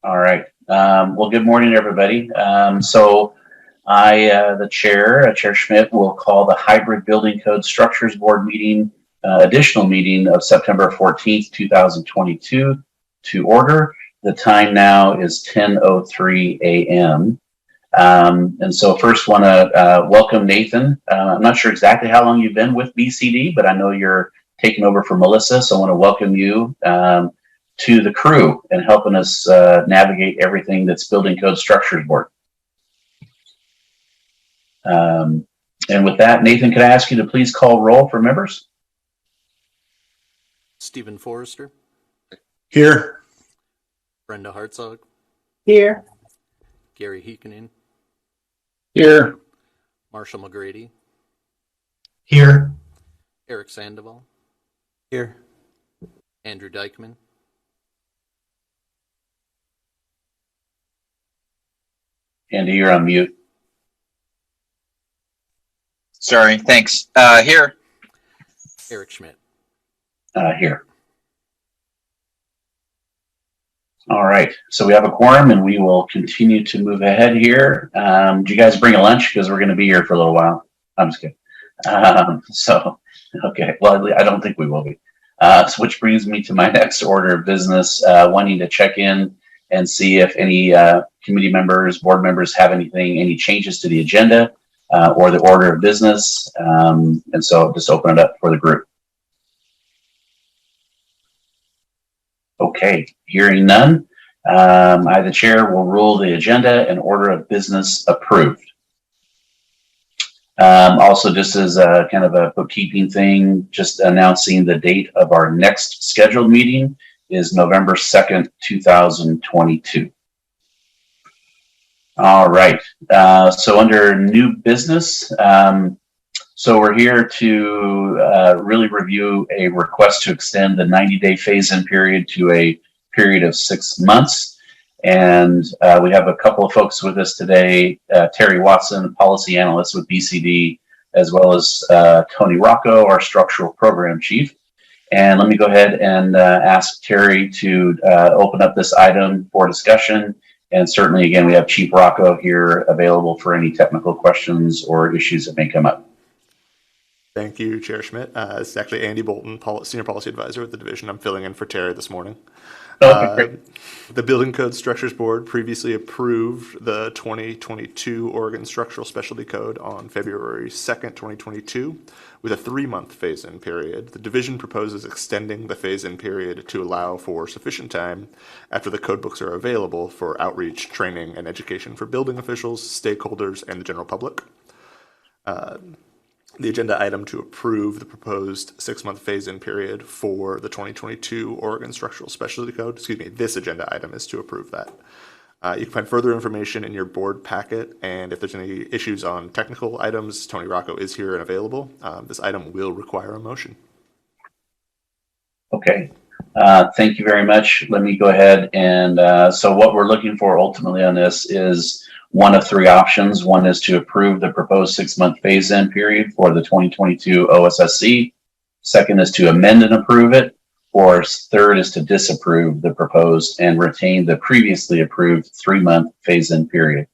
All right. Well, good morning, everybody. So I, the Chair Schmidt, will call the Hybrid Building Code Structures Board meeting, additional meeting of September 14th, 2022 to order. The time now is 10:03 a.m. And so first want to welcome Nathan. I'm not sure exactly how long you've been with BCD, but I know you're taking over for Melissa. So I want to welcome you to the crew and helping us navigate everything that's Building Code Structures Board. And with that, Nathan, could I ask you to please call roll for members? Stephen Forrester. Here. Brenda Hartzog. Here. Gary Heikkinen. Here. Marshall McGrady. Here. Eric Sandoval. Here. Andrew Dykman. Andy, you're on mute. Sorry, thanks. Here. Eric Schmidt. Here. All right, so we have a quorum and we will continue to move ahead here. Do you guys bring a lunch? Because we're going to be here for a little while. I'm just kidding. Okay, well, I don't think we will be. So which brings me to my next order of business, wanting to check in and see if any committee members, board members have any changes to the agenda or the order of business. And so just open it up for the group. Okay, hearing none, I, the chair, will rule the agenda and order of business approved. Also, just as a kind of a bookkeeping thing, just announcing the date of our next scheduled meeting is November 2nd, 2022. All right, so under new business, so we're here to really review a request to extend the 90-day phase-in period to a period of 6 months. And we have a couple of folks with us today, Terry Watson, policy analyst with BCD, as well as Tony Rocco, our structural program chief. And let me go ahead and ask Terry to open up this item for discussion. And certainly, again, we have Chief Rocco here available for any technical questions or issues that may come up. Thank you, Chair Schmidt. This is actually Andy Bolton, Senior Policy Advisor with the division. I'm filling in for Terry this morning. Okay, The Building Code Structures Board previously approved the 2022 Oregon Structural Specialty Code on February 2nd, 2022, with a 3-month phase-in period. The division proposes extending the phase-in period to allow for sufficient time after the code books are available for outreach, training, and education for building officials, stakeholders, and the general public. The agenda item to approve the proposed 6-month phase-in period for the 2022 Oregon Structural Specialty Code, this agenda item is to approve that. You can find further information in your board packet, and if there's any issues on technical items, Tony Rocco is here and available. This item will require a motion. Okay, thank you very much. Let me go ahead and so what we're looking for ultimately on this is one of 3 options. One is to approve the proposed 6-month phase-in period for the 2022 OSSC. Second is to amend and approve it. Or third is to disapprove the proposed and retain the previously approved 3-month phase-in period.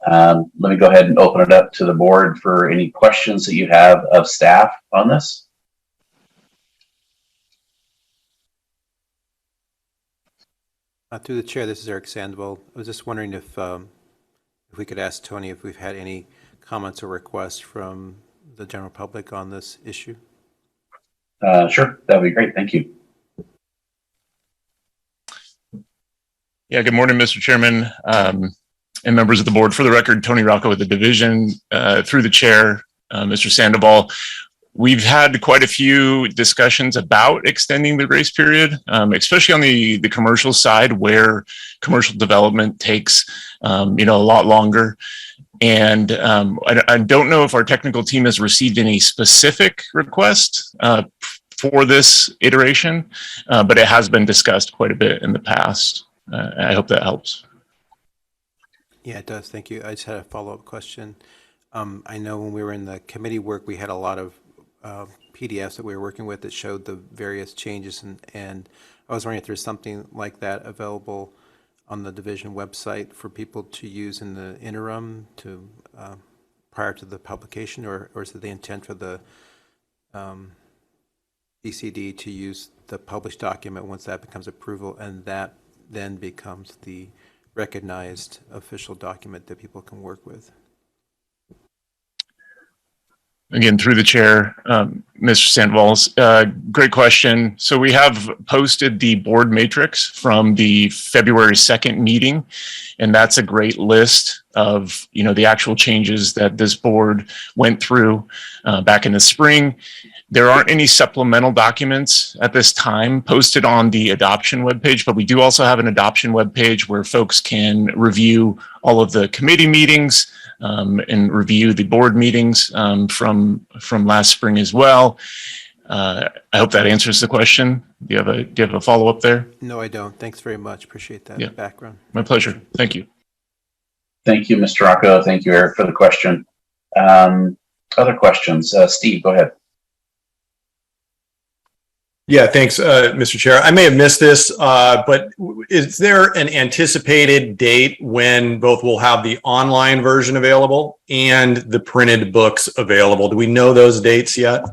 Let me go ahead and open it up to the board for any questions that you have of staff on this. Through the chair, this is Eric Sandoval. I was just wondering if we could ask Tony if we've had any comments or requests from the general public on this issue. Sure, that would be great. Thank you. Yeah, good morning, Mr. Chairman and members of the board. For the record, Tony Rocco with the division. Through the chair, Mr. Sandoval, we've had quite a few discussions about extending the grace period, especially on the commercial side where commercial development takes a lot longer. And I don't know if our technical team has received any specific request for this iteration, but it has been discussed quite a bit in the past. I hope that helps. Yeah, it does. Thank you. I just had a follow-up question. I know when we were in the committee work, we had a lot of PDFs that we were working with that showed the various changes, and I was wondering if there's something like that available on the division website for people to use in the interim to, prior to the publication, or is it the intent for the BCD to use the published document once that becomes approval, and that then becomes the recognized official document that people can work with? Again, through the chair, Mr. Sandoval, great question. So we have posted the board matrix from the February 2nd meeting, and that's a great list of, the actual changes that this board went through back in the spring. There aren't any supplemental documents at this time posted on the adoption webpage, but we do also have an adoption webpage where folks can review all of the committee meetings and review the board meetings from last spring as well. I hope that answers the question. Do you have a follow-up there? No, I don't. Thanks very much. Appreciate that background. My pleasure. Thank you. Thank you, Mr. Rocco. Thank you, Eric, for the question. Other questions? Steve, go ahead. Yeah, thanks, Mr. Chair. I may have missed this, but is there an anticipated date when both will have the online version available and the printed books available? Do we know those dates yet?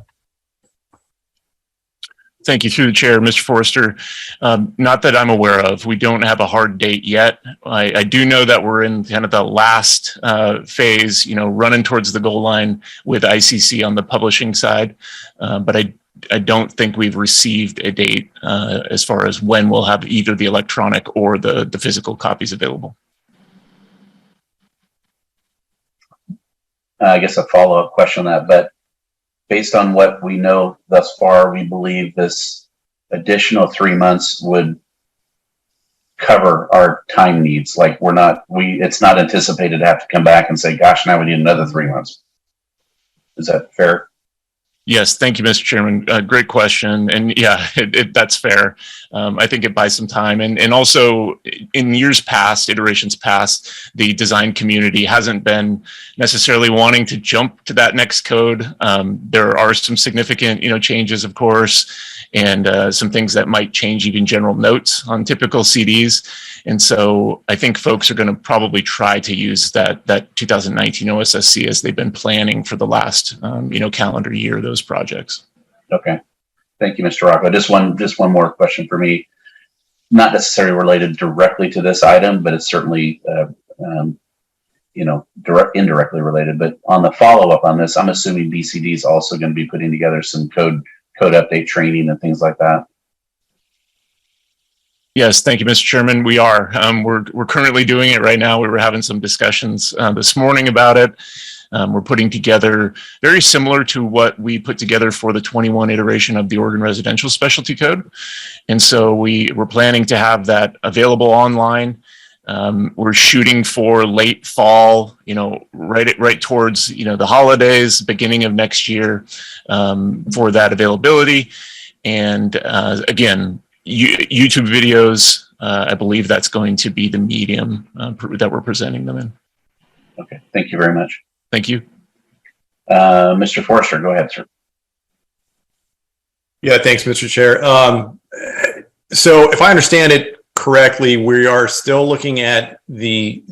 Thank you. Through the chair, Mr. Forrester. Not that I'm aware of. We don't have a hard date yet. I do know that we're in kind of the last phase, running towards the goal line with ICC on the publishing side. But I don't think we've received a date as far as when we'll have either the electronic or the physical copies available. I guess a follow-up question on that, but based on what we know thus far, we believe this additional 3 months would cover our time needs. Like it's not anticipated to have to come back and say, gosh, now we need another 3 months. Is that fair? Yes, thank you, Mr. Chairman. Great question. And yeah, that's fair. I think it buys some time. And also in years past, iterations past, the design community hasn't been necessarily wanting to jump to that next code. There are some significant, changes, of course, and some things that might change even general notes on typical CDs. And so I think folks are going to probably try to use that 2019 OSSC as they've been planning for the last, calendar year, those projects. Okay. Thank you, Mr. Rocco. Just one more question for me. Not necessarily related directly to this item, but it's certainly, indirectly related. But on the follow-up on this, I'm assuming BCD is also going to be putting together some code update training and things like that. Yes, thank you, Mr. Chairman. We are. We're currently doing it right now. We were having some discussions this morning about it. We're putting together very similar to what we put together for the 21 iteration of the Oregon Residential Specialty Code. And so we're planning to have that available online. We're shooting for late fall, right towards, the holidays, beginning of next year for that availability. And again, YouTube videos, I believe that's going to be the medium that we're presenting them in. Okay, thank you very much. Thank you. Mr. Forrester, go ahead, sir. Yeah, thanks, Mr. Chair. So if I understand it correctly, we are still looking at the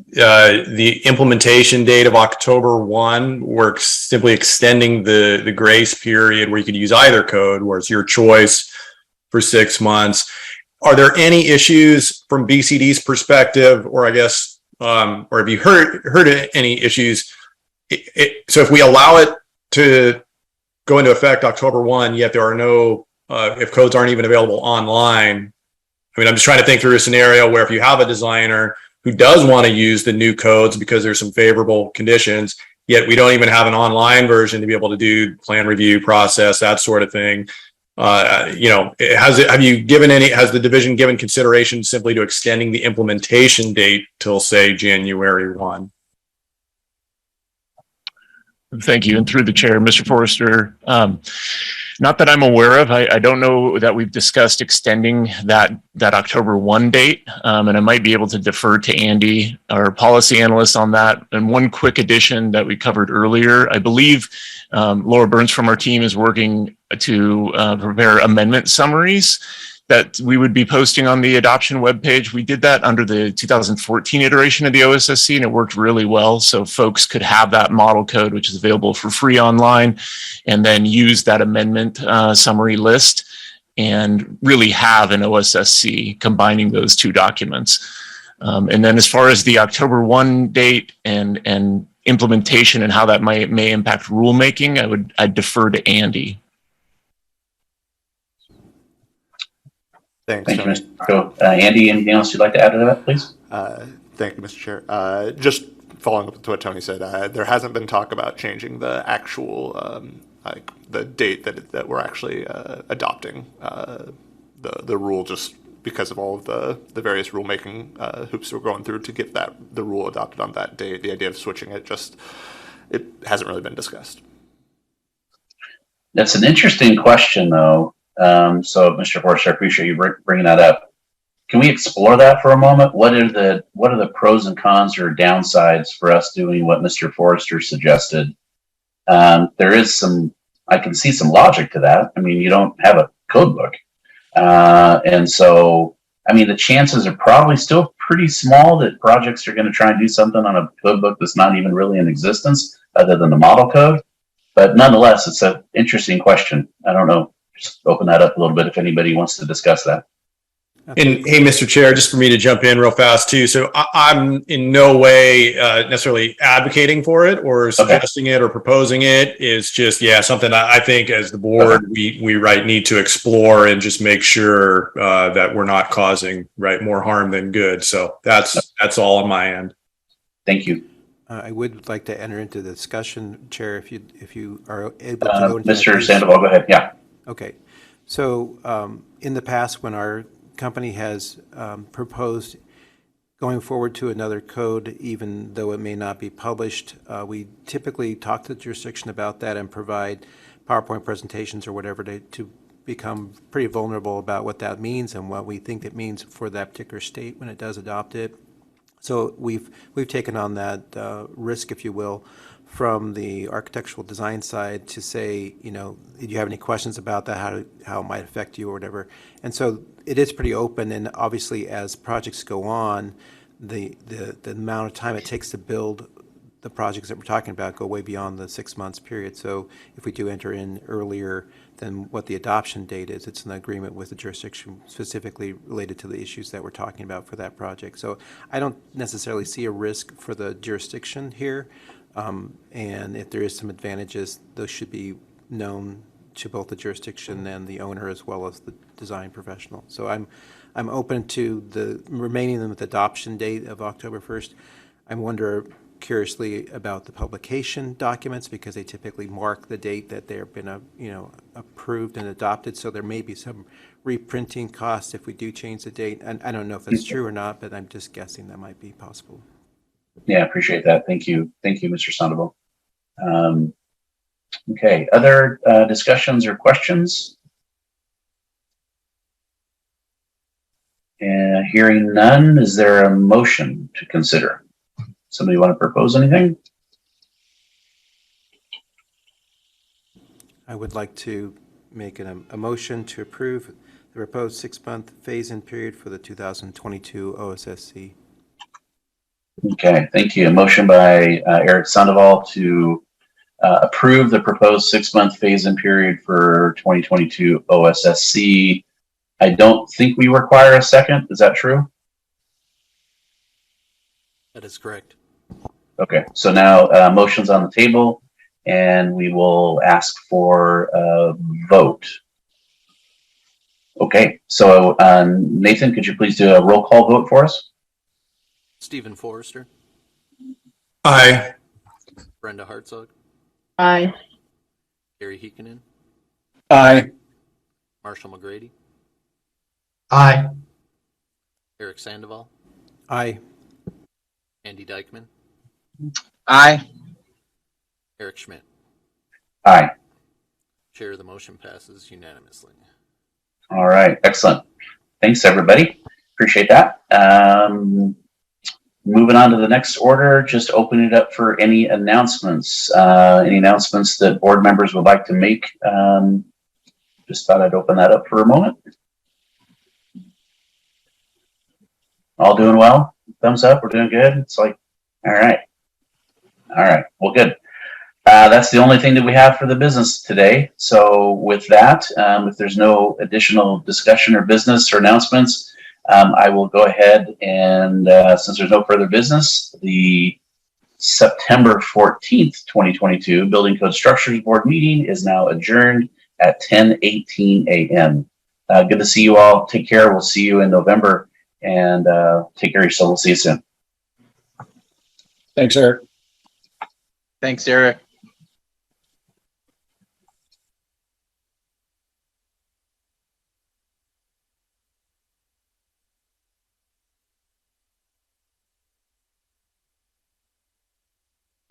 implementation date of October 1. We're simply extending the grace period where you could use either code, where it's your choice, for 6 months. Are there any issues from BCD's perspective, or I guess, or have you heard any issues? So if we allow it to go into effect October 1, yet there are no, if codes aren't even available online. I mean, I'm just trying to think through a scenario where if you have a designer who does want to use the new codes because there's some favorable conditions, yet we don't even have an online version to be able to do plan review process, that sort of thing. Has the division given consideration simply to extending the implementation date till, say, January 1? Thank you. And through the chair, Mr. Forrester, not that I'm aware of. I don't know that we've discussed extending that October 1 date, and I might be able to defer to Andy, our policy analyst, on that. And one quick addition that we covered earlier, I believe Laura Burns from our team is working to prepare amendment summaries that we would be posting on the adoption webpage. We did that under the 2014 iteration of the OSSC, and it worked really well. So folks could have that model code, which is available for free online, and then use that amendment summary list and really have an OSSC combining those two documents. And then as far as the October 1 date and implementation and how that may impact rulemaking, I'd defer to Andy. Thanks, Thank you, Tony. Mr. Rocco. Andy, anything else you'd like to add to that, please? Thank you, Mr. Chair. Just following up to what Tony said, there hasn't been talk about changing the actual, like the date that we're actually adopting the rule, just because of all of the various rulemaking hoops we're going through to get the rule adopted on that date. The idea of switching it hasn't really been discussed. That's an interesting question, though. So, Mr. Forster, I appreciate you bringing that up. Can we explore that for a moment? What are the pros and cons or downsides for us doing what Mr. Forster suggested? There is I can see some logic to that. I mean, you don't have a code book. And so, I mean, the chances are probably still pretty small that projects are going to try and do something on a code book that's not even really in existence other than the model code. But nonetheless, it's an interesting question. I don't know. Just open that up a little bit if anybody wants to discuss that. And hey, Mr. Chair, just for me to jump in real fast too. So I'm in no way necessarily advocating for it or suggesting it or proposing it. It's just, something I think as the board, we need to explore and just make sure that we're not causing more harm than good. So that's all on my end. Thank you. I would like to enter into the discussion, Chair, if you are able to go into Mr. Sandoval, go ahead. Yeah. Okay. So in the past, when our company has proposed going forward to another code, even though it may not be published, we typically talk to the jurisdiction about that and provide PowerPoint presentations or whatever to become pretty vulnerable about what that means and what we think it means for that particular state when it does adopt it. So we've taken on that risk, if you will, from the architectural design side to say, do you have any questions about that, how it might affect you or whatever. And so it is pretty open, and obviously as projects go on, the amount of time it takes to build the projects that we're talking about go way beyond the 6 months period. So if we do enter in earlier than what the adoption date is, it's an agreement with the jurisdiction specifically related to the issues that we're talking about for that project. So I don't necessarily see a risk for the jurisdiction here. And if there is some advantages, those should be known to both the jurisdiction and the owner as well as the design professional. So I'm open to the remaining them with the adoption date of October 1st. I wonder curiously about the publication documents because they typically mark the date that they've been approved and adopted. So there may be some reprinting costs if we do change the date. And I don't know if that's true or not, but I'm just guessing that might be possible. Yeah, I appreciate that. Thank you, Mr. Sandoval. Okay, other discussions or questions? Hearing none, is there a motion to consider? Somebody want to propose anything? I would like to make a motion to approve the proposed 6-month phase-in period for the 2022 OSSC. Okay, thank you. A motion by Eric Sandoval to approve the proposed 6-month phase-in period for 2022 OSSC. I don't think we require a second. Is that true? That is correct. Okay, so now motion's on the table, and we will ask for a vote. Okay, so Nathan, could you please do a roll call vote for us? Stephen Forrester, Aye. Brenda Hartzog, Aye. Gary Heikkinen, Aye. Marshall McGrady, Aye. Eric Sandoval, Aye. Andy Dykman, Aye. Eric Schmidt. Aye. Chair, the motion passes unanimously. All right, excellent. Thanks, everybody. Appreciate that. Moving on to the next order, just open it up for any announcements. Any announcements that board members would like to make? Just thought I'd open that up for a moment. All doing well? Thumbs up. We're doing good. It's like, all right. All right. Well, good. That's the only thing that we have for the business today. So with that, if there's no additional discussion or business or announcements, I will go ahead and, since there's no further business, the September 14th, 2022 Building Code Structures Board meeting is now adjourned at 10:18 a.m. Good to see you all. Take care. We'll see you in November, and take care of yourself. We'll see you soon. Thanks, Eric. Thanks, Eric.